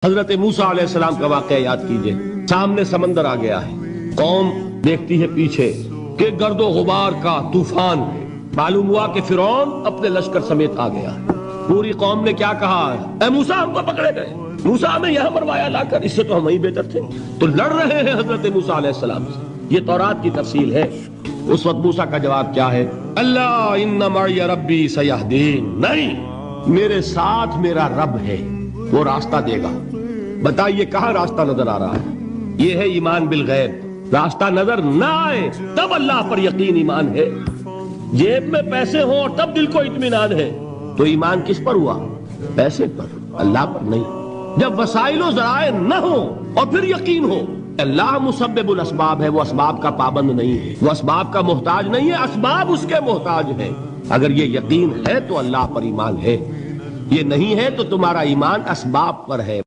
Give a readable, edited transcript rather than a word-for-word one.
हजरत मूसा अलैहिस्सलाम का वाकया याद कीजिए। सामने समंदर आ गया है, कौम देखती है पीछे कि गर्दो गुबार का तूफान है। मालूम हुआ कि फिरौन अपने लश्कर समेत आ गया। पूरी कौम ने क्या कहा, ऐ मूसा हमको पकड़े गए, मूसा हमें यहां मरवाया लाकर, इससे तो हम ही बेहतर थे। तो लड़ रहे हैं हजरत मूसा अलैहिस्सलाम से। ये तौरात की तफसील है। उस वक्त मूसा का जवाब क्या है, अल्लाह इन्ना मइया रब्बी सयहदीन, नहीं, मेरे साथ मेरा रब है, वो रास्ता देगा। बताइए कहां रास्ता नजर आ रहा है? ये है ईमान बिल गैब। रास्ता नजर ना आए तब अल्लाह पर यकीन ईमान है। जेब में पैसे हो और तब दिल को इत्मीनान है, तो ईमान किस पर हुआ? पैसे पर, अल्लाह पर नहीं। जब वसाइलो जराए न हो और फिर यकीन हो, अल्लाह मुसब्बिबुल अस्बाब है, वो असबाब का पाबंद नहीं है, वो असबाब का मोहताज नहीं है, असबाब उसके मोहताज है। अगर ये यकीन है तो अल्लाह पर ईमान है, ये नहीं है तो तुम्हारा ईमान असबाब पर है।